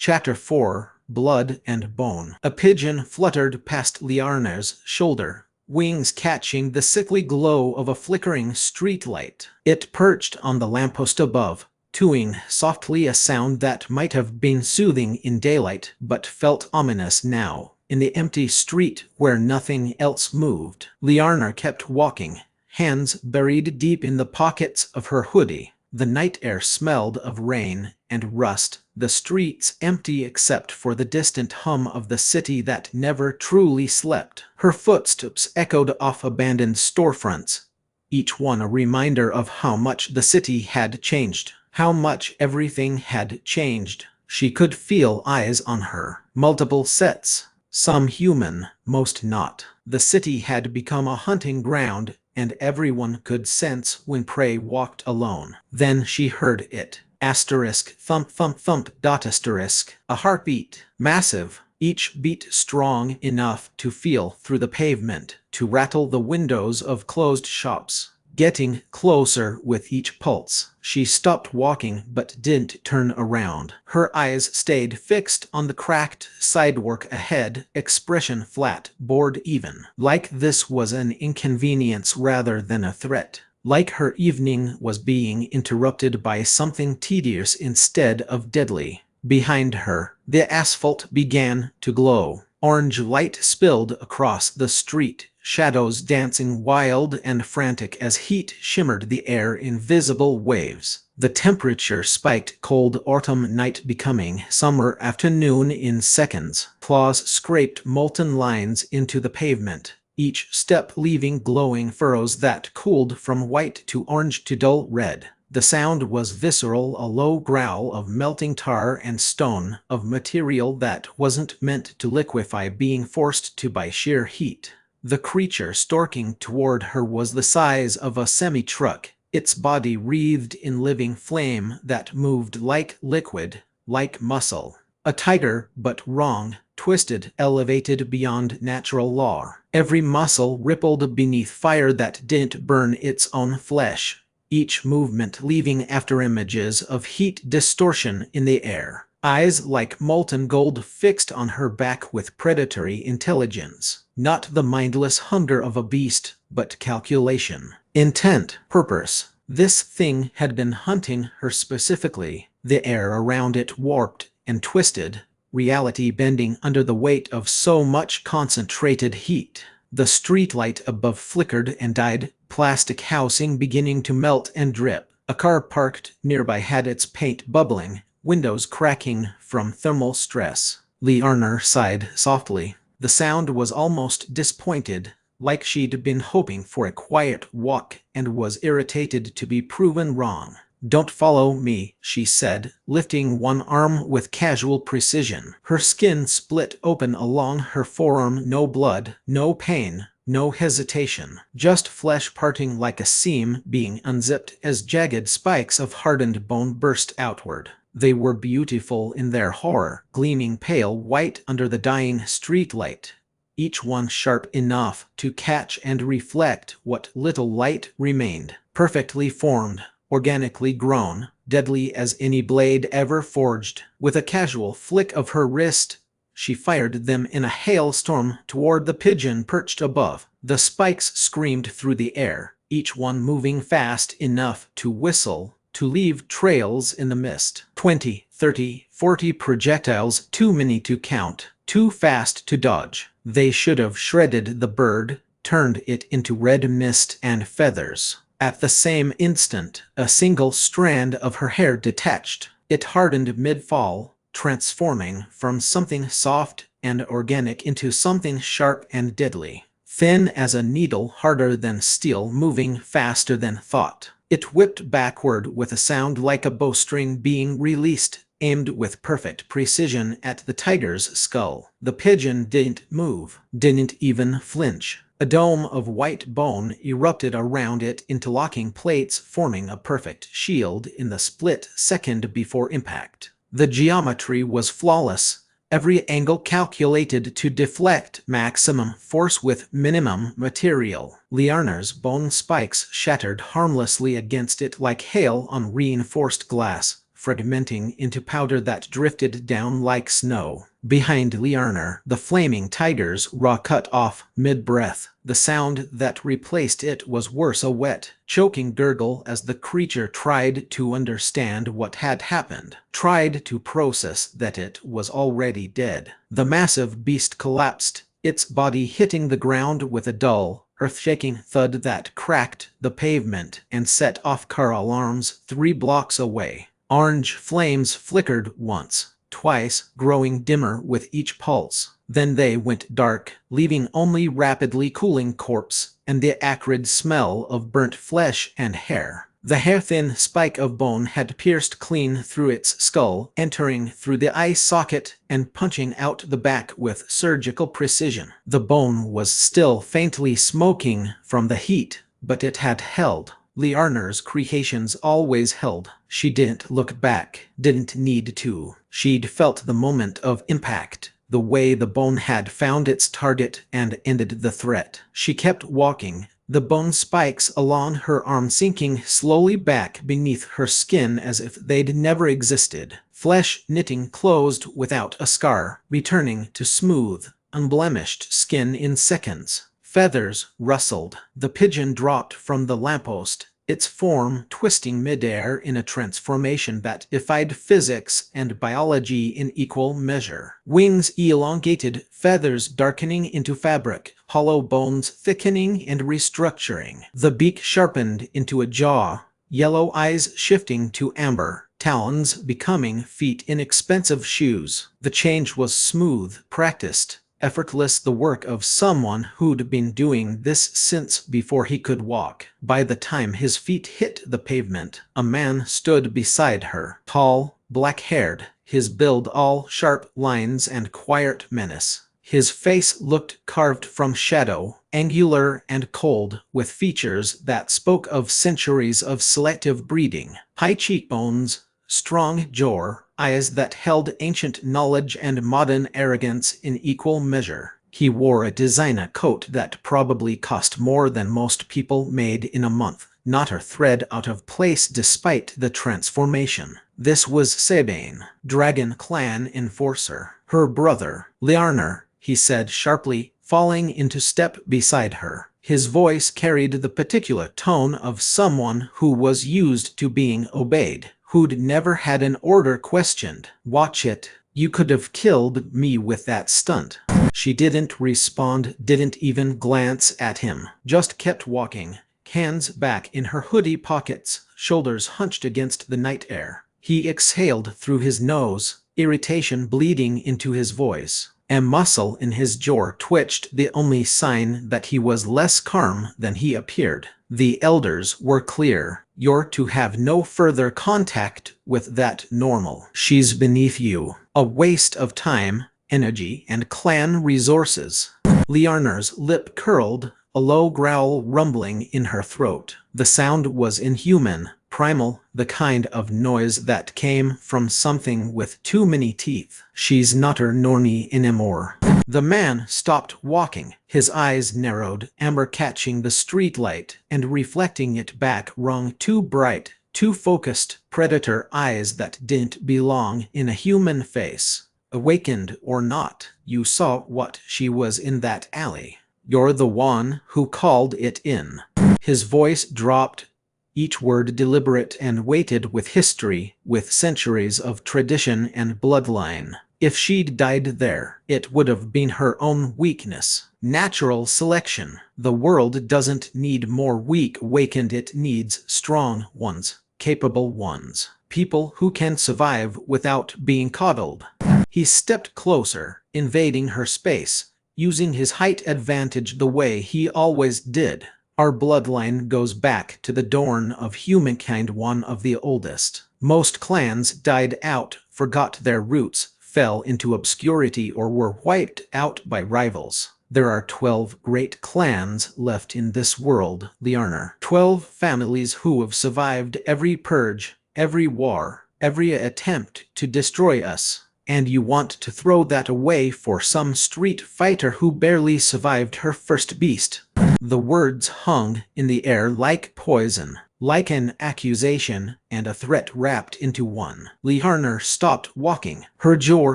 Chapter 4: Blood and Bone. A pigeon fluttered past Liarna's shoulder, wings catching the sickly glow of a flickering streetlight. It perched on the lamppost above, cooing softly, a sound that might have been soothing in daylight but felt ominous now. In the empty street where nothing else moved, Liarna kept walking, hands buried deep in the pockets of her hoodie. The night air smelled of rain and rust, the streets empty except for the distant hum of the city that never truly slept. Her footsteps echoed off abandoned storefronts, each one a reminder of how much the city had changed, how much everything had changed. She could feel eyes on her, multiple sets, some human, most not. The city had become a hunting ground, and everyone could sense when prey walked alone. Then she heard it. Asterisk, thump, thump, thump, dot asterisk. A heartbeat, massive, each beat strong enough to feel through the pavement, to rattle the windows of closed shops. Getting closer with each pulse. She stopped walking but didn't turn around. Her eyes stayed fixed on the cracked sidewalk ahead, expression flat, bored even. Like this was an inconvenience rather than a threat. Like her evening was being interrupted by something tedious instead of deadly. Behind her, the asphalt began to glow. Orange light spilled across the street, shadows dancing wild and frantic as heat shimmered the air in visible waves. The temperature spiked, cold autumn night becoming summer afternoon in seconds. Claws scraped molten lines into the pavement, each step leaving glowing furrows that cooled from white to orange to dull red. The sound was visceral, a low growl of melting tar and stone, of material that wasn't meant to liquefy being forced to by sheer heat. The creature stalking toward her was the size of a semi-truck, its body wreathed in living flame that moved like liquid, like muscle. A tiger, but wrong, twisted, elevated beyond natural law. Every muscle rippled beneath fire that didn't burn its own flesh, each movement leaving afterimages of heat distortion in the air. Eyes like molten gold fixed on her back with predatory intelligence. Not the mindless hunger of a beast, but calculation, intent, purpose. This thing had been hunting her specifically. The air around it warped and twisted, reality bending under the weight of so much concentrated heat. The streetlight above flickered and died, plastic housing beginning to melt and drip. A car parked nearby had its paint bubbling, windows cracking from thermal stress. Liarna sighed softly. The sound was almost disappointed, like she'd been hoping for a quiet walk and was irritated to be proven wrong. "Don't follow me," she said, lifting one arm with casual precision. Her skin split open along her forearm, no blood, no pain, no hesitation, just flesh parting like a seam being unzipped as jagged spikes of hardened bone burst outward. They were beautiful in their horror, gleaming pale white under the dying streetlight, each one sharp enough to catch and reflect what little light remained. Perfectly formed, organically grown, deadly as any blade ever forged. With a casual flick of her wrist, she fired them in a hailstorm toward the pigeon perched above. The spikes screamed through the air, each one moving fast enough to whistle, to leave trails in the mist. 20, 30, 40 projectiles, too many to count, too fast to dodge. They should have shredded the bird, turned it into red mist and feathers. At the same instant, a single strand of her hair detached. It hardened mid-fall, transforming from something soft and organic into something sharp and deadly. Thin as a needle, harder than steel, moving faster than thought. It whipped backward with a sound like a bowstring being released, aimed with perfect precision at the tiger's skull. The pigeon didn't move, didn't even flinch. A dome of white bone erupted around it, interlocking plates forming a perfect shield in the split second before impact. The geometry was flawless, every angle calculated to deflect maximum force with minimum material. Liarna's bone spikes shattered harmlessly against it like hail on reinforced glass, fragmenting into powder that drifted down like snow. Behind Liarner, the flaming tiger's raw cut off mid-breath. The sound that replaced it was worse, a wet, choking gurgle as the creature tried to understand what had happened, tried to process that it was already dead. The massive beast collapsed, its body hitting the ground with a dull, earth-shaking thud that cracked the pavement and set off car alarms 3 blocks away. Orange flames flickered once, twice, growing dimmer with each pulse. Then they went dark, leaving only rapidly cooling corpse and the acrid smell of burnt flesh and hair. The hair-thin spike of bone had pierced clean through its skull, entering through the eye socket and punching out the back with surgical precision. The bone was still faintly smoking from the heat, but it had held. Liarner's creations always held. She didn't look back, didn't need to. She'd felt the moment of impact, the way the bone had found its target and ended the threat. She kept walking, the bone spikes along her arm sinking slowly back beneath her skin as if they'd never existed. Flesh knitting closed without a scar, returning to smooth, unblemished skin in seconds. Feathers rustled. The pigeon dropped from the lamppost, its form twisting midair in a transformation that defied physics and biology in equal measure. Wings elongated, feathers darkening into fabric, hollow bones thickening and restructuring. The beak sharpened into a jaw, yellow eyes shifting to amber, talons becoming feet in expensive shoes. The change was smooth, practiced, effortless, the work of someone who'd been doing this since before he could walk. By the time his feet hit the pavement, a man stood beside her, tall, black-haired, his build all sharp lines and quiet menace. His face looked carved from shadow, angular and cold, with features that spoke of centuries of selective breeding. High cheekbones, strong jaw, eyes that held ancient knowledge and modern arrogance in equal measure. He wore a designer coat that probably cost more than most people made in a month, not a thread out of place despite the transformation. This was Sabine, Dragon Clan enforcer. Her brother, Liarner, he said sharply, falling into step beside her. His voice carried the particular tone of someone who was used to being obeyed, who'd never had an order questioned. Watch it. You could have killed me with that stunt. She didn't respond, didn't even glance at him, just kept walking, hands back in her hoodie pockets, shoulders hunched against the night air. He exhaled through his nose, irritation bleeding into his voice. A muscle in his jaw twitched, the only sign that he was less calm than he appeared. The elders were clear. You're to have no further contact with that normal. She's beneath you. A waste of time, energy, and clan resources. Liarner's lip curled, a low growl rumbling in her throat. The sound was inhuman, primal, the kind of noise that came from something with too many teeth. She's not her Nornie anymore. The man stopped walking, his eyes narrowed, amber catching the streetlight and reflecting it back, wrong, too bright, too focused, predator eyes that didn't belong in a human face. Awakened or not, you saw what she was in that alley. You're the one who called it in. His voice dropped, each word deliberate and weighted with history, with centuries of tradition and bloodline. If she'd died there, it would have been her own weakness. Natural selection. The world doesn't need more weak awakened, it needs strong ones, capable ones. People who can survive without being coddled. He stepped closer, invading her space, using his height advantage the way he always did. Our bloodline goes back to the dawn of humankind, one of the oldest. Most clans died out, forgot their roots, fell into obscurity, or were wiped out by rivals. There are 12 great clans left in this world, Liarner. 12 families who have survived every purge, every war, every attempt to destroy us. And you want to throw that away for some street fighter who barely survived her first beast. The words hung in the air like poison. like an accusation and a threat wrapped into one. Liarner stopped walking. Her jaw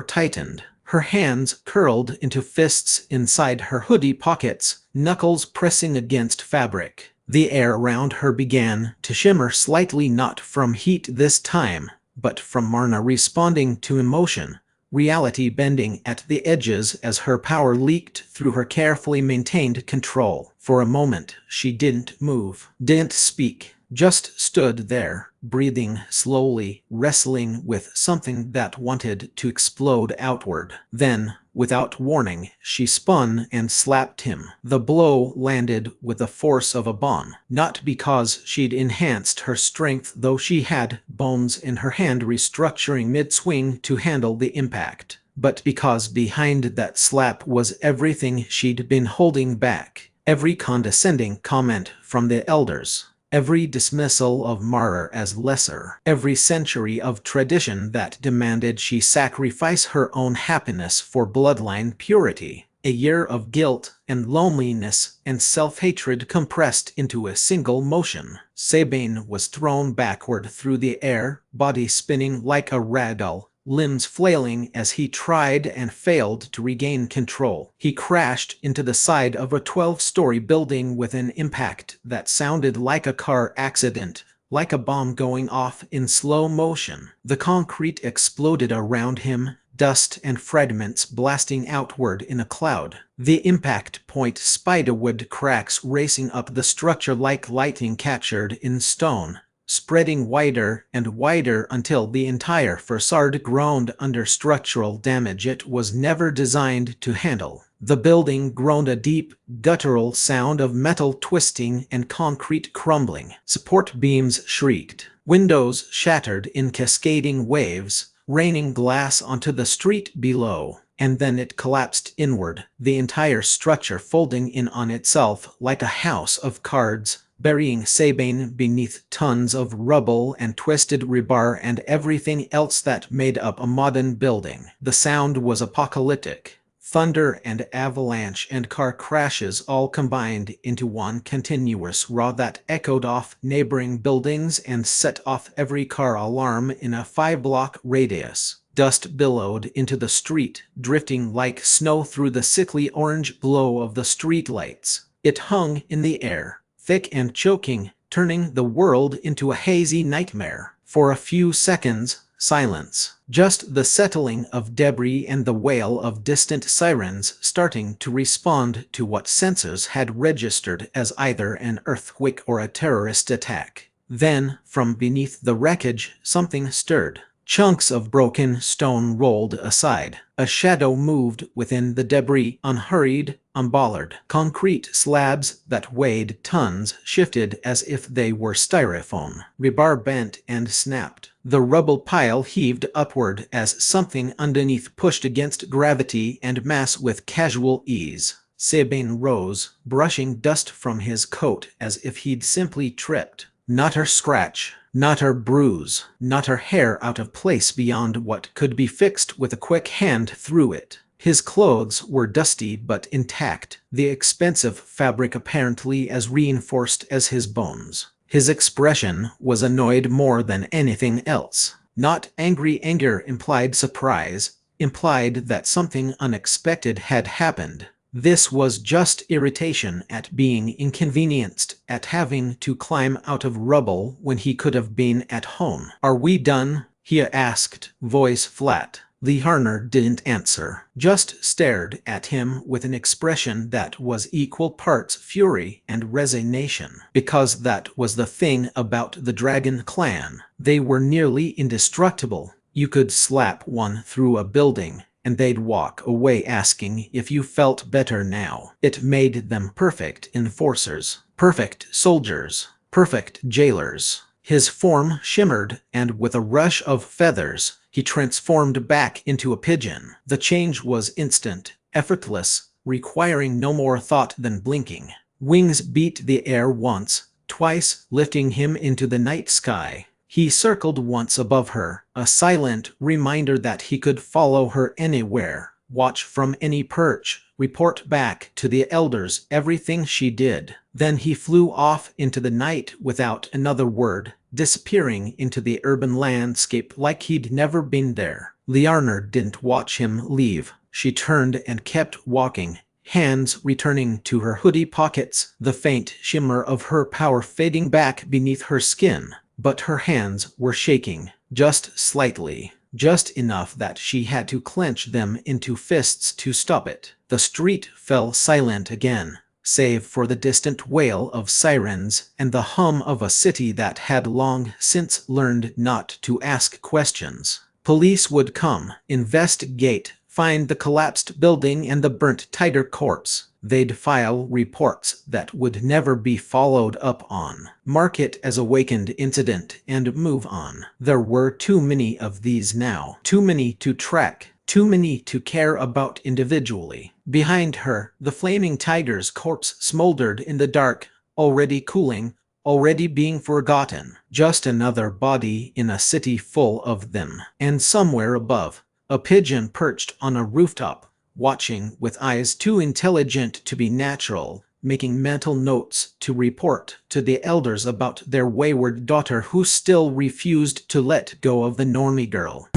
tightened. Her hands curled into fists inside her hoodie pockets, knuckles pressing against fabric. The air around her began to shimmer slightly, not from heat this time, but from Marna responding to emotion, reality bending at the edges as her power leaked through her carefully maintained control. For a moment, she didn't move, didn't speak, just stood there, breathing slowly, wrestling with something that wanted to explode outward. Then, without warning, she spun and slapped him. The blow landed with the force of a bomb, not because she'd enhanced her strength, though she had bones in her hand restructuring mid-swing to handle the impact, but because behind that slap was everything she'd been holding back. Every condescending comment from the elders, every dismissal of Mara as lesser, every century of tradition that demanded she sacrifice her own happiness for bloodline purity. A year of guilt and loneliness and self-hatred compressed into a single motion. Sabine was thrown backward through the air, body spinning like a ragdoll, limbs flailing as he tried and failed to regain control. He crashed into the side of a 12-story building with an impact that sounded like a car accident, like a bomb going off in slow motion. The concrete exploded around him, dust and fragments blasting outward in a cloud. The impact point spiderweb cracks racing up the structure like lightning captured in stone, spreading wider and wider until the entire facade groaned under structural damage it was never designed to handle. The building groaned, a deep, guttural sound of metal twisting and concrete crumbling. Support beams shrieked. Windows shattered in cascading waves, raining glass onto the street below. And then it collapsed inward, the entire structure folding in on itself like a house of cards, burying Sabine beneath tons of rubble and twisted rebar and everything else that made up a modern building. The sound was apocalyptic. Thunder and avalanche and car crashes all combined into one continuous roar that echoed off neighboring buildings and set off every car alarm in a 5-block radius. Dust billowed into the street, drifting like snow through the sickly orange glow of the streetlights. It hung in the air, thick and choking, turning the world into a hazy nightmare. For a few seconds, silence. Just the settling of debris and the wail of distant sirens starting to respond to what sensors had registered as either an earthquake or a terrorist attack. Then, from beneath the wreckage, something stirred. Chunks of broken stone rolled aside. A shadow moved within the debris, unhurried, unbothered. Concrete slabs that weighed tons shifted as if they were styrofoam. Rebar bent and snapped. The rubble pile heaved upward as something underneath pushed against gravity and mass with casual ease. Sabine rose, brushing dust from his coat as if he'd simply tripped. Not her scratch, not her bruise, not her hair out of place beyond what could be fixed with a quick hand through it. His clothes were dusty but intact, the expensive fabric apparently as reinforced as his bones. His expression was annoyed more than anything else. Not angry anger, implied surprise, implied that something unexpected had happened. This was just irritation at being inconvenienced, at having to climb out of rubble when he could have been at home. "Are we done?" he asked, voice flat. Liarner didn't answer, just stared at him with an expression that was equal parts fury and resignation. Because that was the thing about the Dragon Clan. They were nearly indestructible. You could slap one through a building, and they'd walk away asking if you felt better now. It made them perfect enforcers, perfect soldiers, perfect jailers. His form shimmered, and with a rush of feathers, he transformed back into a pigeon. The change was instant, effortless, requiring no more thought than blinking. Wings beat the air once, twice, lifting him into the night sky. He circled once above her, a silent reminder that he could follow her anywhere. watch from any perch, report back to the elders everything she did. Then he flew off into the night without another word, disappearing into the urban landscape like he'd never been there. Liarner didn't watch him leave. She turned and kept walking, hands returning to her hoodie pockets, the faint shimmer of her power fading back beneath her skin. But her hands were shaking, just slightly, just enough that she had to clench them into fists to stop it. The street fell silent again, save for the distant wail of sirens and the hum of a city that had long since learned not to ask questions. Police would come, investigate, find the collapsed building and the burnt tiger corpse. They'd file reports that would never be followed up on, mark it as a weekend incident, and move on. There were too many of these now, too many to track, too many to care about individually. Behind her, the flaming tiger's corpse smoldered in the dark, already cooling, already being forgotten. Just another body in a city full of them. And somewhere above, a pigeon perched on a rooftop, watching with eyes too intelligent to be natural, making mental notes to report to the elders about their wayward daughter who still refused to let go of the normie girl.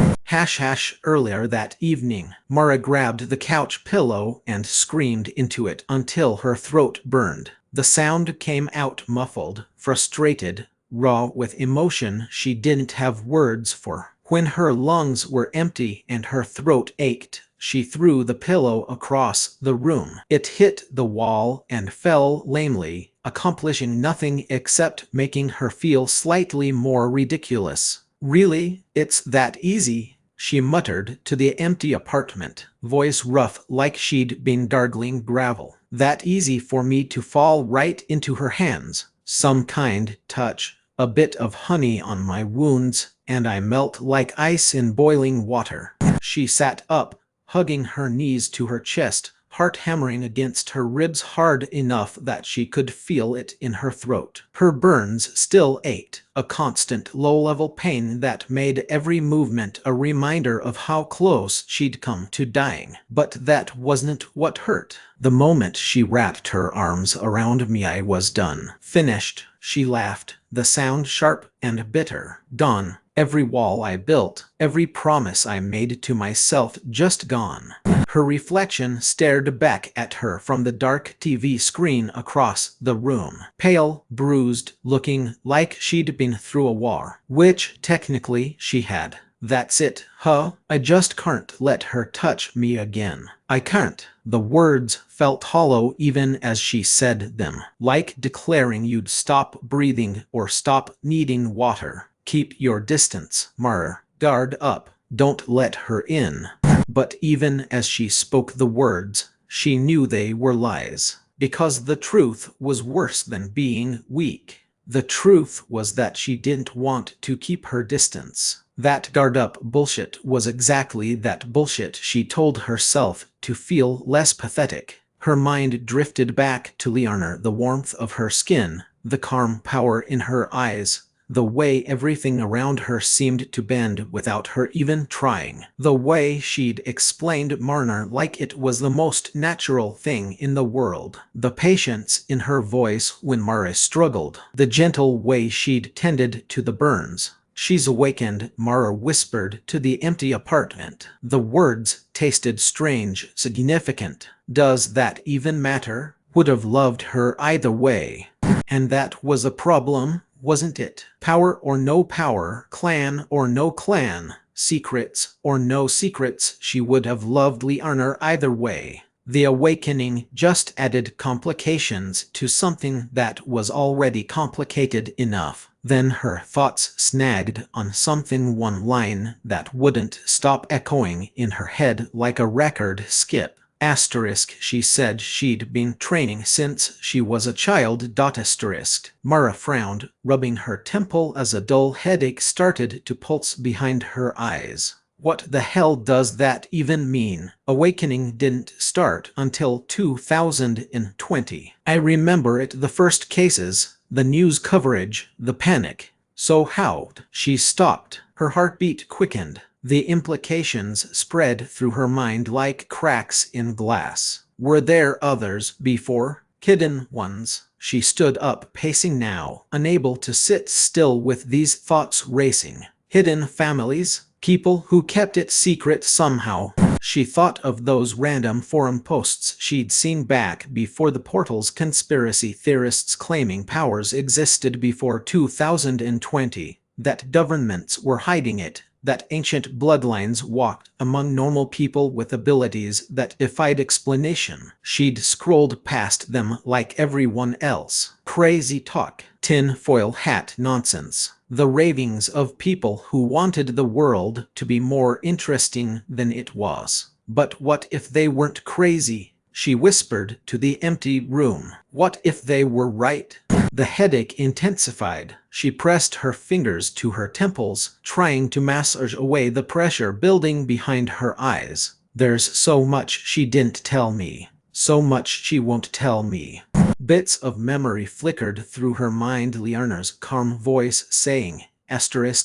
Earlier that evening, Mara grabbed the couch pillow and screamed into it until her throat burned. The sound came out muffled, frustrated, raw with emotion she didn't have words for. When her lungs were empty and her throat ached, she threw the pillow across the room. It hit the wall and fell lamely, accomplishing nothing except making her feel slightly more ridiculous. "Really? It's that easy?" she muttered to the empty apartment, voice rough like she'd been gargling gravel. "That easy for me to fall right into her hands? Some kind touch, a bit of honey on my wounds, and I melt like ice in boiling water." She sat up, hugging her knees to her chest, heart hammering against her ribs hard enough that she could feel it in her throat. Her burns still ached, a constant low-level pain that made every movement a reminder of how close she'd come to dying. But that wasn't what hurt. The moment she wrapped her arms around me, I was done. Finished, she laughed, the sound sharp and bitter. Gone. Every wall I built, every promise I made to myself, just gone. Her reflection stared back at her from the dark TV screen across the room. Pale, bruised, looking like she'd been through a war. Which, technically, she had. That's it, huh? I just can't let her touch me again. I can't. The words felt hollow even as she said them, like declaring you'd stop breathing or stop needing water. "Keep your distance, Mara. Guard up. Don't let her in." But even as she spoke the words, she knew they were lies. Because the truth was worse than being weak. The truth was that she didn't want to keep her distance. That guard up bullshit was exactly that bullshit she told herself to feel less pathetic. Her mind drifted back to Liarner, the warmth of her skin, the calm power in her eyes, the way everything around her seemed to bend without her even trying. The way she'd explained Marner like it was the most natural thing in the world. The patience in her voice when Mara struggled. The gentle way she'd tended to the burns. "She's awakened," Mara whispered to the empty apartment. The words tasted strange, significant. Does that even matter? Would have loved her either way. And that was a problem, wasn't it? Power or no power, clan or no clan, secrets or no secrets, she would have loved Liarner either way. The awakening just added complications to something that was already complicated enough. Then her thoughts snagged on something, one line that wouldn't stop echoing in her head like a record skip. Asterisk, she said she'd been training since she was a child. Asterisk. Mara frowned, rubbing her temple as a dull headache started to pulse behind her eyes. What the hell does that even mean? Awakening didn't start until 2020. I remember it, the first cases, the news coverage, the panic. So how? She stopped. Her heartbeat quickened. The implications spread through her mind like cracks in glass. Were there others before? Hidden ones. She stood up, pacing now, unable to sit still with these thoughts racing. Hidden families? People who kept it secret somehow. She thought of those random forum posts she'd seen back before the portals, conspiracy theorists claiming powers existed before 2020, that governments were hiding it, that ancient bloodlines walked among normal people with abilities that defied explanation. She'd scrolled past them like everyone else. Crazy talk, tinfoil hat nonsense. The ravings of people who wanted the world to be more interesting than it was. But what if they weren't crazy? She whispered to the empty room. What if they were right? The headache intensified. She pressed her fingers to her temples, trying to massage away the pressure building behind her eyes. There's so much she didn't tell me. So much she won't tell me. Bits of memory flickered through her mind. Liarna's calm voice saying,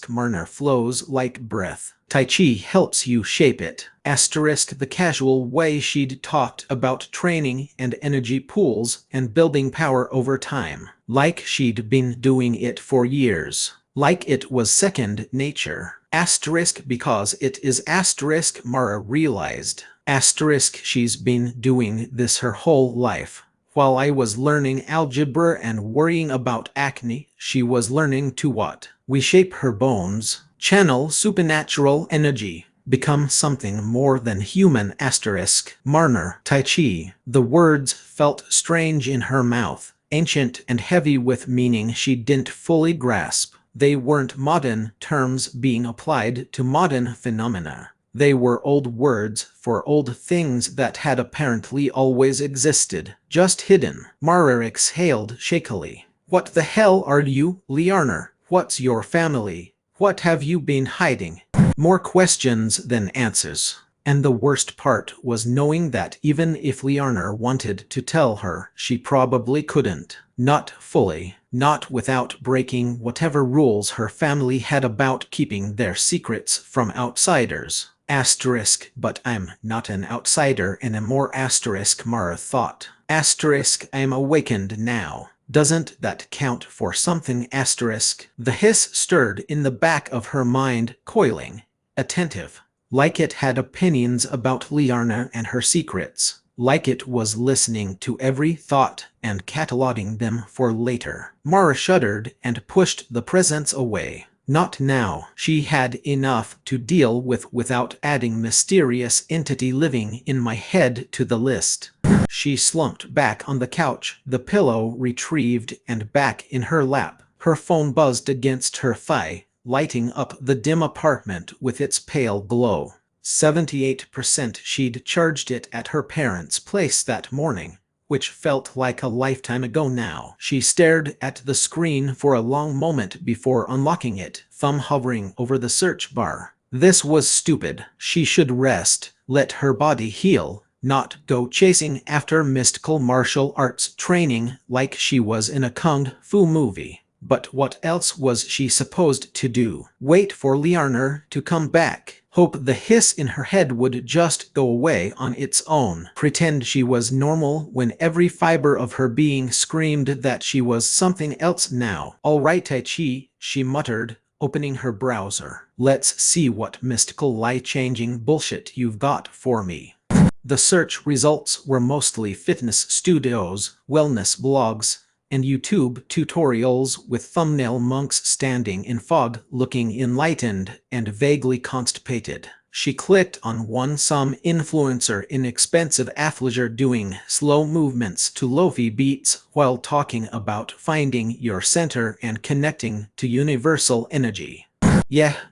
Marner flows like breath. Tai Chi helps you shape it. The casual way she'd talked about training and energy pools and building power over time. Like she'd been doing it for years. Like it was second nature. Because it is Mara realized. She's been doing this her whole life. While I was learning algebra and worrying about acne, she was learning to what? We shape her bones, channel supernatural energy, become something more than human. Marner, Tai Chi. The words felt strange in her mouth, ancient and heavy with meaning she didn't fully grasp. They weren't modern terms being applied to modern phenomena. They were old words for old things that had apparently always existed, just hidden. Mara exhaled shakily. What the hell are you, Liarna? What's your family? What have you been hiding? More questions than answers. And the worst part was knowing that even if Liarna wanted to tell her, she probably couldn't. Not fully. Not without breaking whatever rules her family had about keeping their secrets from outsiders. But I'm not an outsider anymore. Mara thought. I'm awakened now. Doesn't that count for something? The hiss stirred in the back of her mind, coiling, attentive, like it had opinions about Liarna and her secrets, like it was listening to every thought and cataloging them for later. Mara shuddered and pushed the presence away. Not now. She had enough to deal with without adding mysterious entity living in my head to the list. She slumped back on the couch, the pillow retrieved and back in her lap. Her phone buzzed against her thigh, lighting up the dim apartment with its pale glow. 78%. She'd charged it at her parents' place that morning, which felt like a lifetime ago now. She stared at the screen for a long moment before unlocking it, thumb hovering over the search bar. This was stupid. She should rest, let her body heal, not go chasing after mystical martial arts training like she was in a kung fu movie. But what else was she supposed to do? Wait for Liarna to come back? Hope the hiss in her head would just go away on its own? Pretend she was normal when every fiber of her being screamed that she was something else now? All right, Tai Chi, she muttered, opening her browser. Let's see what mystical life-changing bullshit you've got for me. The search results were mostly fitness studios, wellness blogs, and YouTube tutorials with thumbnail monks standing in fog looking enlightened and vaguely constipated. She clicked on one, some influencer inexpensive athleisure doing slow movements to lofi beats while talking about finding your center and connecting to universal energy.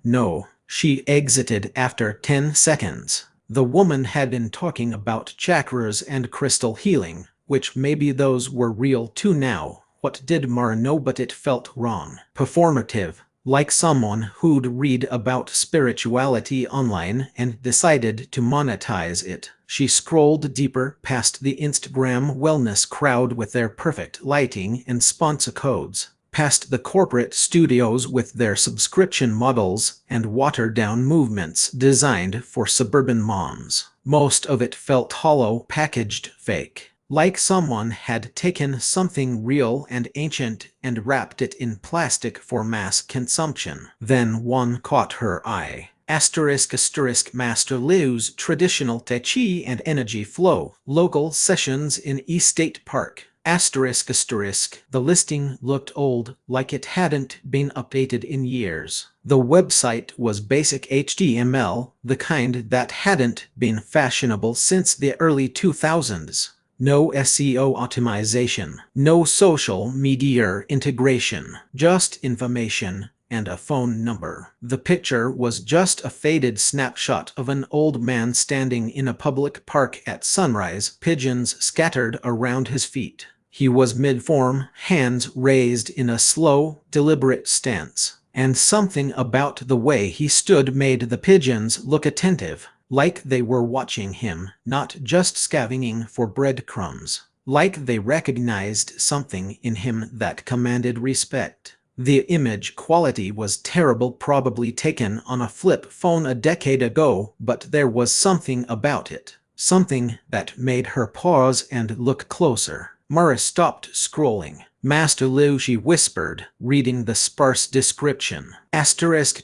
No. She exited after 10 seconds. The woman had been talking about chakras and crystal healing, which maybe those were real too now. What did Mara know? But it felt wrong. Performative, like someone who'd read about spirituality online and decided to monetize it. She scrolled deeper past the Instagram wellness crowd with their perfect lighting and sponsor codes. past the corporate studios with their subscription models and watered-down movements designed for suburban moms. Most of it felt hollow, packaged fake. Like someone had taken something real and ancient and wrapped it in plastic for mass consumption. Then one caught her eye. Master Liu's traditional Tai Chi and energy flow. Local sessions in Estate Park. The listing looked old, like it hadn't been updated in years. The website was basic HTML, the kind that hadn't been fashionable since the early 2000s. No SEO optimization, no social media integration, just information and a phone number. The picture was just a faded snapshot of an old man standing in a public park at sunrise, pigeons scattered around his feet. He was mid-form, hands raised in a slow, deliberate stance, and something about the way he stood made the pigeons look attentive, like they were watching him, not just scavenging for breadcrumbs, like they recognized something in him that commanded respect. The image quality was terrible, probably taken on a flip phone a decade ago, but there was something about it, something that made her pause and look closer. Mara stopped scrolling. Master Liu, she whispered, reading the sparse description.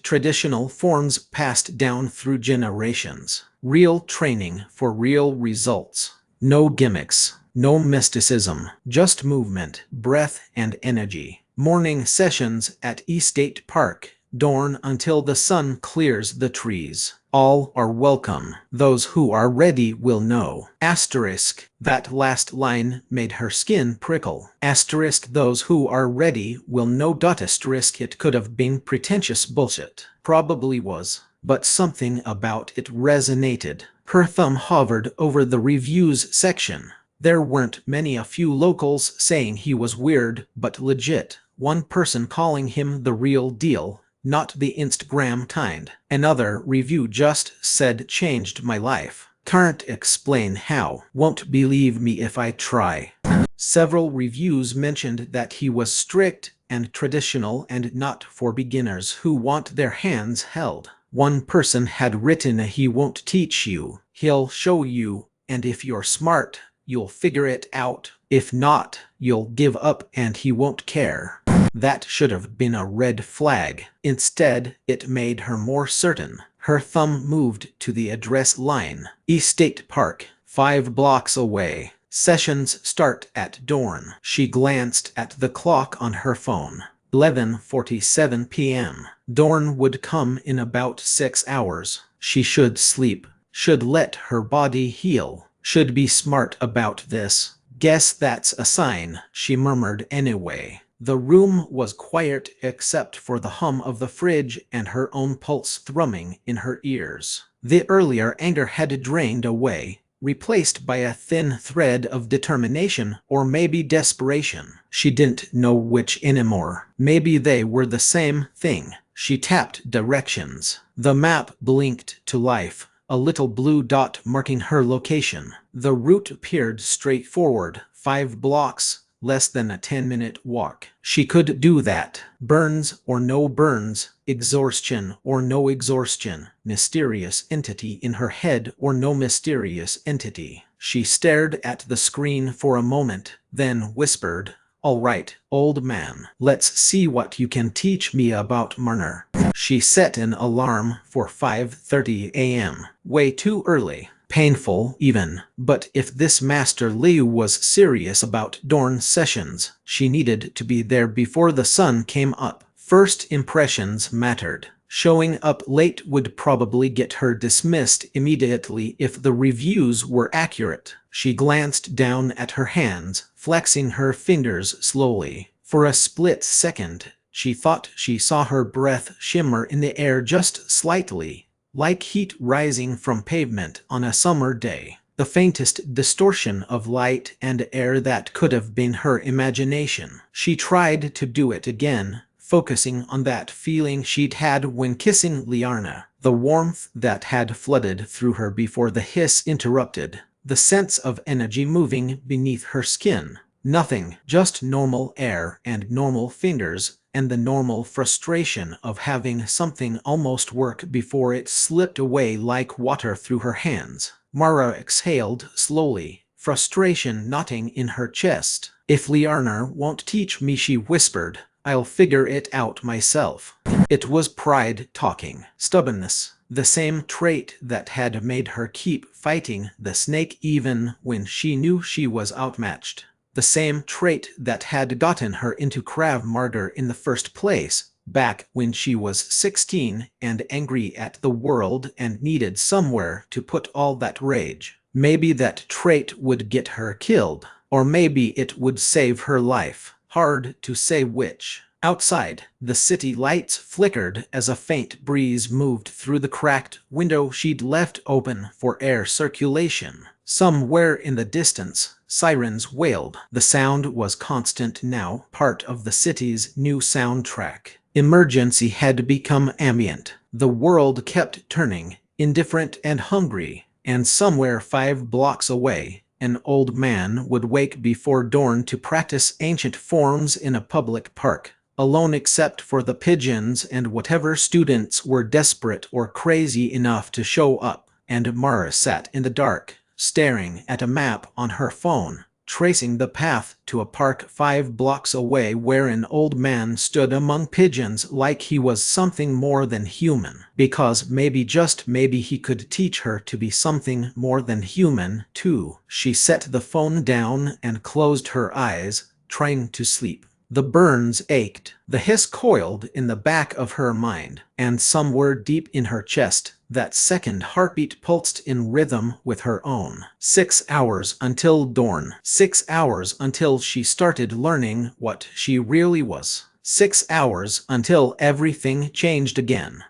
Traditional forms passed down through generations. Real training for real results. No gimmicks, no mysticism, just movement, breath, and energy. Morning sessions at Estate Park. Dawn until the sun clears the trees. All are welcome. Those who are ready will know. That last line made her skin prickle. Those who are ready will know. It could have been pretentious bullshit. Probably was. But something about it resonated. Her thumb hovered over the reviews section. There weren't many, a few locals saying he was weird, but legit. One person calling him the real deal. Not the Instagram kind. Another review just said changed my life. Can't explain how. Won't believe me if I try. Several reviews mentioned that he was strict and traditional and not for beginners who want their hands held. One person had written, he won't teach you, he'll show you, and if you're smart, you'll figure it out. If not, you'll give up and he won't care. That should have been a red flag. Instead, it made her more certain. Her thumb moved to the address line. Estate Park, 5 blocks away. Sessions start at dawn. She glanced at the clock on her phone. 11:47 p.m. Dawn would come in about 6 hours. She should sleep, should let her body heal, should be smart about this. Guess that's a sign, she murmured anyway. The room was quiet except for the hum of the fridge and her own pulse thrumming in her ears. The earlier anger had drained away, replaced by a thin thread of determination or maybe desperation. She didn't know which anymore. Maybe they were the same thing. She tapped directions. The map blinked to life, a little blue dot marking her location. The route appeared straightforward, 5 blocks. Less than a 10-minute walk. She could do that. Burns or no burns, exhaustion or no exhaustion, mysterious entity in her head or no mysterious entity. She stared at the screen for a moment, then whispered, "All right, old man, let's see what you can teach me about Marner." She set an alarm for 5:30 a.m. Way too early. Painful, even. But if this Master Liu was serious about dawn sessions, she needed to be there before the sun came up. First impressions mattered. Showing up late would probably get her dismissed immediately if the reviews were accurate. She glanced down at her hands, flexing her fingers slowly. For a split second, she thought she saw her breath shimmer in the air just slightly, like heat rising from pavement on a summer day. The faintest distortion of light and air that could have been her imagination. She tried to do it again, focusing on that feeling she'd had when kissing Liarna, the warmth that had flooded through her before the hiss interrupted, the sense of energy moving beneath her skin. Nothing, just normal air and normal fingers, and the normal frustration of having something almost work before it slipped away like water through her hands. Mara exhaled slowly, frustration knotting in her chest. "If Liarner won't teach me," she whispered, "I'll figure it out myself." It was pride talking, stubbornness, the same trait that had made her keep fighting the snake even when she knew she was outmatched. The same trait that had gotten her into Krav Maga in the first place, back when she was 16 and angry at the world and needed somewhere to put all that rage. Maybe that trait would get her killed, or maybe it would save her life. Hard to say which. Outside, the city lights flickered as a faint breeze moved through the cracked window she'd left open for air circulation. Somewhere in the distance, sirens wailed. The sound was constant now, part of the city's new soundtrack. Emergency had become ambient. The world kept turning, indifferent and hungry, and somewhere 5 blocks away, an old man would wake before dawn to practice ancient forms in a public park, alone except for the pigeons and whatever students were desperate or crazy enough to show up. And Mara sat in the dark, staring at a map on her phone, tracing the path to a park 5 blocks away where an old man stood among pigeons like he was something more than human. Because maybe, just maybe, he could teach her to be something more than human, too. She set the phone down and closed her eyes, trying to sleep. The burns ached, the hiss coiled in the back of her mind, and somewhere deep in her chest, that second heartbeat pulsed in rhythm with her own. 6 hours until dawn. 6 hours until she started learning what she really was. 6 hours until everything changed again.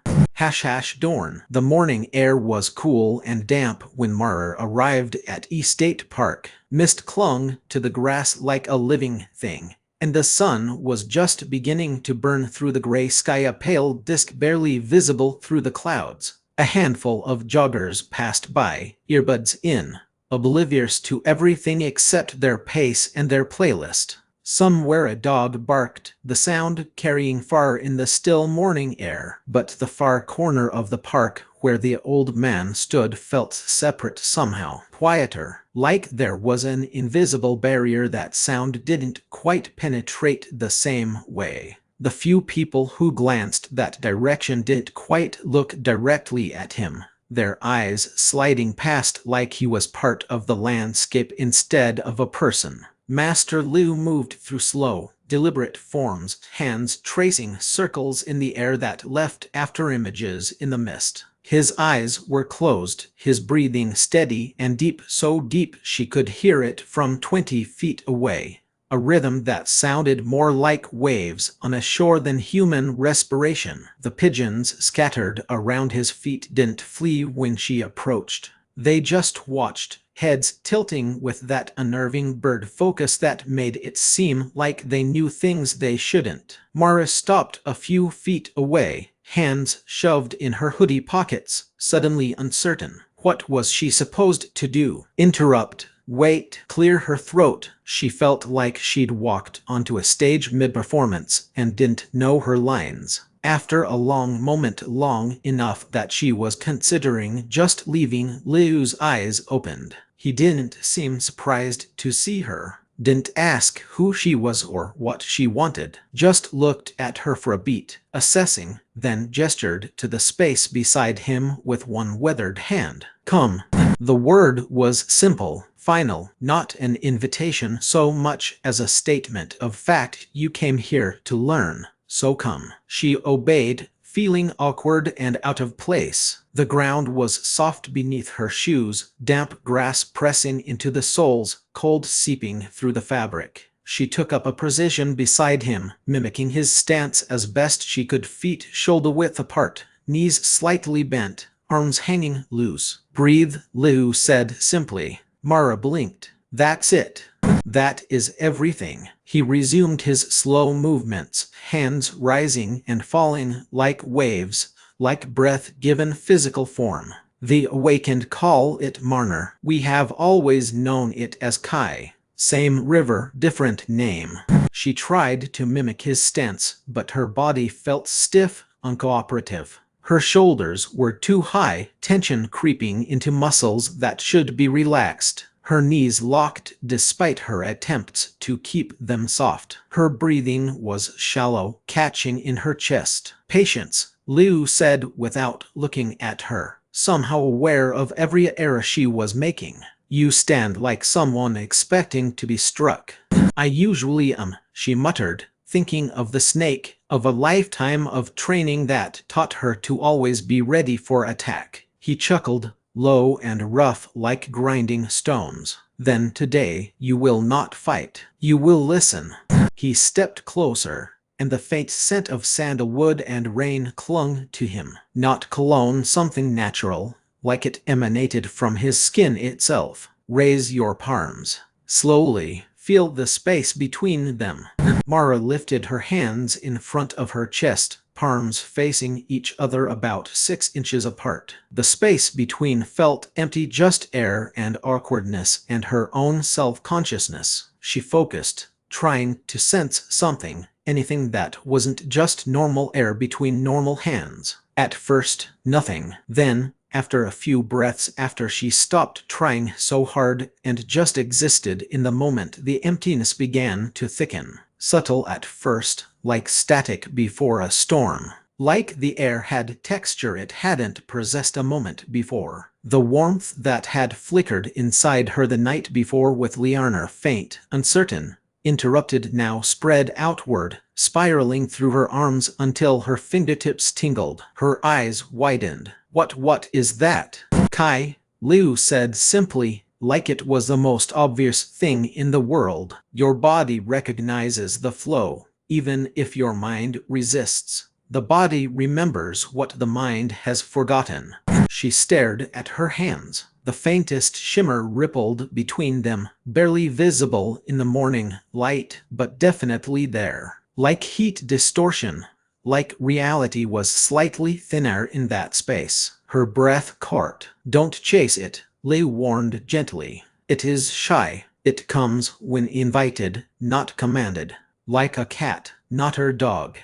Dawn. The morning air was cool and damp when Mara arrived at Estate Park. Mist clung to the grass like a living thing, and the sun was just beginning to burn through the gray sky, a pale disk barely visible through the clouds. A handful of joggers passed by, earbuds in, oblivious to everything except their pace and their playlist. Somewhere a dog barked, the sound carrying far in the still morning air. But the far corner of the park where the old man stood felt separate somehow, quieter, like there was an invisible barrier that sound didn't quite penetrate the same way. The few people who glanced that direction didn't quite look directly at him, their eyes sliding past like he was part of the landscape instead of a person. Master Lu moved through slow, deliberate forms, hands tracing circles in the air that left after images in the mist. His eyes were closed, his breathing steady and deep, so deep she could hear it from 20 feet away. A rhythm that sounded more like waves on a shore than human respiration. The pigeons scattered around his feet didn't flee when she approached. They just watched, heads tilting with that unnerving bird focus that made it seem like they knew things they shouldn't. Mara stopped a few feet away, hands shoved in her hoodie pockets, suddenly uncertain. What was she supposed to do? Interrupt? Wait? Clear her throat? She felt like she'd walked onto a stage mid-performance and didn't know her lines. After a long moment, long enough that she was considering just leaving, Liu's eyes opened. He didn't seem surprised to see her, didn't ask who she was or what she wanted, just looked at her for a beat, assessing, then gestured to the space beside him with one weathered hand. Come. The word was simple, final, not an invitation so much as a statement of fact. You came here to learn, so come. She obeyed, feeling awkward and out of place. The ground was soft beneath her shoes, damp grass pressing into the soles, cold seeping through the fabric. She took up a position beside him, mimicking his stance as best she could, feet shoulder-width apart, knees slightly bent, arms hanging loose. Breathe, Liu said simply. Mara blinked. That's it. That is everything. He resumed his slow movements, hands rising and falling like waves, like breath given physical form. The awakened call it Marner. We have always known it as Kai. Same river, different name. She tried to mimic his stance, but her body felt stiff, uncooperative. Her shoulders were too high, tension creeping into muscles that should be relaxed. Her knees locked despite her attempts to keep them soft. Her breathing was shallow, catching in her chest. "Patience," Liu said without looking at her, somehow aware of every error she was making. "You stand like someone expecting to be struck." "I usually am," she muttered, thinking of the snake, of a lifetime of training that taught her to always be ready for attack. He chuckled, low and rough like grinding stones. "Then today you will not fight. You will listen." He stepped closer, and the faint scent of sandalwood and rain clung to him. Not cologne, something natural, like it emanated from his skin itself. "Raise your palms." Slowly, feel the space between them. Mara lifted her hands in front of her chest, palms facing each other about 6 inches apart. The space between felt empty, just air and awkwardness and her own self-consciousness. She focused, trying to sense something, anything that wasn't just normal air between normal hands. At first, nothing. Then, after a few breaths after she stopped trying so hard and just existed in the moment, the emptiness began to thicken. Subtle at first, like static before a storm. Like the air had texture it hadn't possessed a moment before. The warmth that had flickered inside her the night before with Liarner, faint, uncertain, interrupted, now spread outward, spiraling through her arms until her fingertips tingled. Her eyes widened. What is that?" "Kai," Liu said simply, like it was the most obvious thing in the world. "Your body recognizes the flow, even if your mind resists. The body remembers what the mind has forgotten." She stared at her hands. The faintest shimmer rippled between them, barely visible in the morning light, but definitely there. Like heat distortion, like reality was slightly thinner in that space. Her breath caught. "Don't chase it," Liu warned gently. "It is shy. It comes when invited, not commanded. Like a cat, not her dog."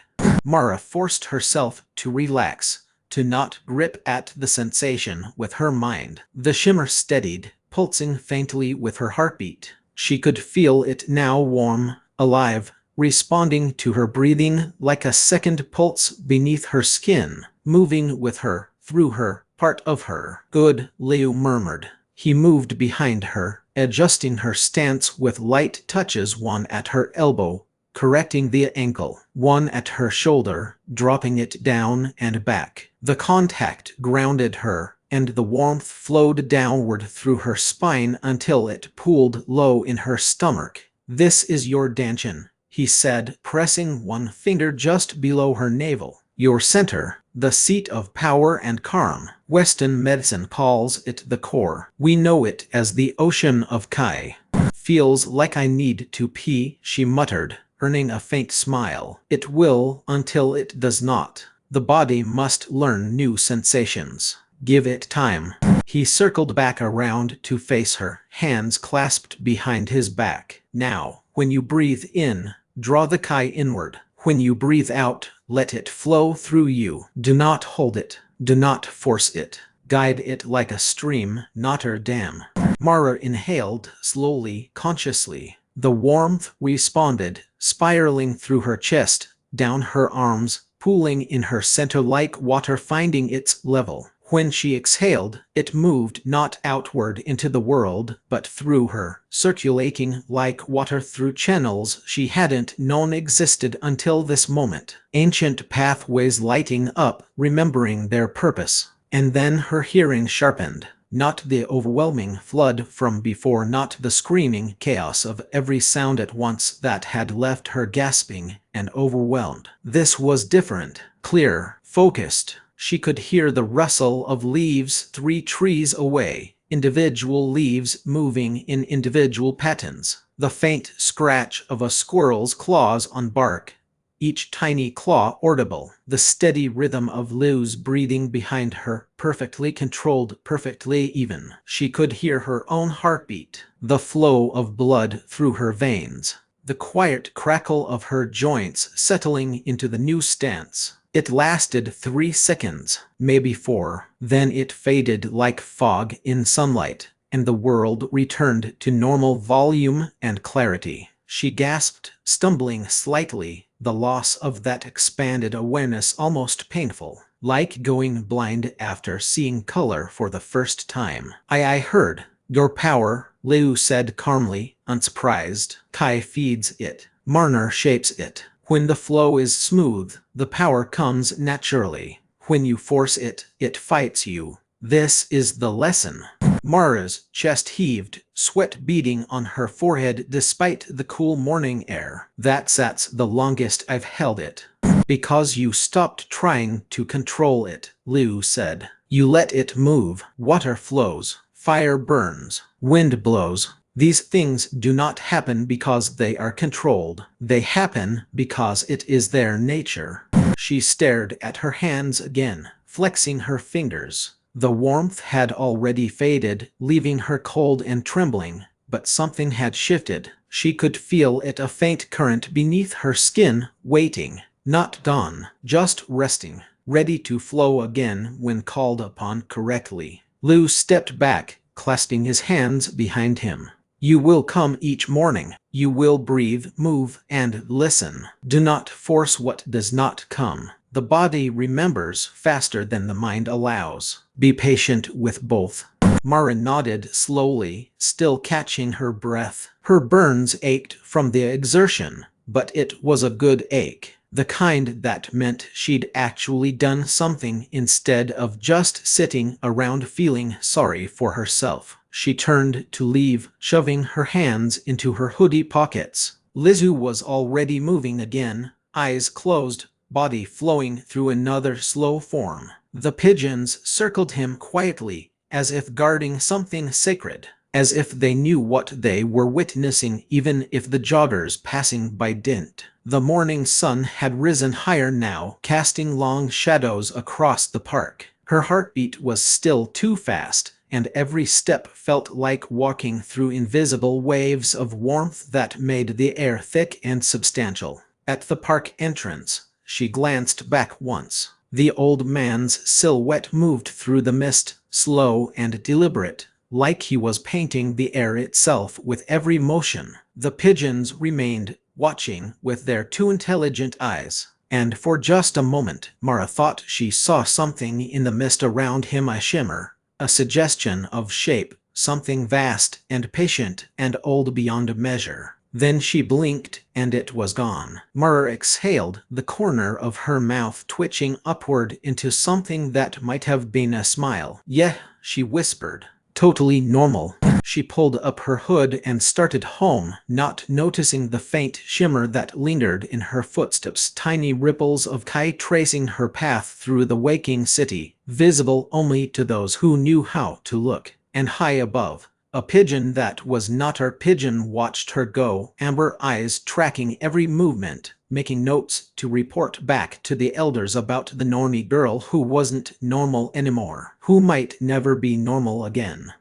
Mara forced herself to relax, to not grip at the sensation with her mind. The shimmer steadied, pulsing faintly with her heartbeat. She could feel it now, warm, alive, responding to her breathing like a second pulse beneath her skin, moving with her, through her, part of her. "Good," Liu murmured. He moved behind her, adjusting her stance with light touches, one at her elbow, correcting the ankle, one at her shoulder, dropping it down and back. The contact grounded her, and the warmth flowed downward through her spine until it pooled low in her stomach. "This is your dantian," he said, pressing one finger just below her navel. "Your center, the seat of power and calm. Western medicine calls it the core. We know it as the ocean of Kai." "Feels like I need to pee," she muttered, earning a faint smile. "It will, until it does not. The body must learn new sensations. Give it time." He circled back around to face her, hands clasped behind his back. "Now, when you breathe in, draw the Kai inward. When you breathe out, let it flow through you. Do not hold it. Do not force it. Guide it like a stream, not a dam." Mara inhaled, slowly, consciously. The warmth responded, spiraling through her chest, down her arms, pooling in her center like water finding its level. When she exhaled, it moved not outward into the world, but through her, circulating like water through channels she hadn't known existed until this moment. Ancient pathways lighting up, remembering their purpose. And then her hearing sharpened. Not the overwhelming flood from before, not the screaming chaos of every sound at once that had left her gasping and overwhelmed. This was different, clear, focused. She could hear the rustle of leaves 3 trees away, individual leaves moving in individual patterns, the faint scratch of a squirrel's claws on bark, each tiny claw audible. The steady rhythm of Liu's breathing behind her, perfectly controlled, perfectly even. She could hear her own heartbeat, the flow of blood through her veins, the quiet crackle of her joints settling into the new stance. It lasted 3 seconds, maybe 4, then it faded like fog in sunlight, and the world returned to normal volume and clarity. She gasped, stumbling slightly, the loss of that expanded awareness almost painful, like going blind after seeing color for the first time. I heard. Your power, Liu said calmly, unsurprised. Kai feeds it. Marner shapes it. When the flow is smooth, the power comes naturally. When you force it, it fights you. This is the lesson. Mara's chest heaved, sweat beading on her forehead despite the cool morning air. That's the longest I've held it. Because you stopped trying to control it, Liu said. You let it move. Water flows. Fire burns. Wind blows. These things do not happen because they are controlled. They happen because it is their nature. She stared at her hands again, flexing her fingers. The warmth had already faded, leaving her cold and trembling, but something had shifted. She could feel it, a faint current beneath her skin, waiting. Not dawn, just resting, ready to flow again when called upon correctly. Liu stepped back, clasping his hands behind him. You will come each morning. You will breathe, move, and listen. Do not force what does not come. The body remembers faster than the mind allows. Be patient with both. Mara nodded slowly, still catching her breath. Her burns ached from the exertion, but it was a good ache. The kind that meant she'd actually done something instead of just sitting around feeling sorry for herself. She turned to leave, shoving her hands into her hoodie pockets. Liu was already moving again, eyes closed, body flowing through another slow form. The pigeons circled him quietly, as if guarding something sacred, as if they knew what they were witnessing, even if the joggers passing by didn't. The morning sun had risen higher now, casting long shadows across the park. Her heartbeat was still too fast, and every step felt like walking through invisible waves of warmth that made the air thick and substantial. At the park entrance, she glanced back once. The old man's silhouette moved through the mist, slow and deliberate, like he was painting the air itself with every motion. The pigeons remained, watching with their too intelligent eyes. And for just a moment, Mara thought she saw something in the mist around him, a shimmer, a suggestion of shape, something vast and patient and old beyond measure. Then she blinked, and it was gone. Mara exhaled, the corner of her mouth twitching upward into something that might have been a smile. Yeah, she whispered. Totally normal. She pulled up her hood and started home, not noticing the faint shimmer that lingered in her footsteps, tiny ripples of Kai tracing her path through the waking city, visible only to those who knew how to look. And high above, a pigeon that was not her pigeon watched her go, amber eyes tracking every movement, making notes to report back to the elders about the normie girl who wasn't normal anymore, who might never be normal again.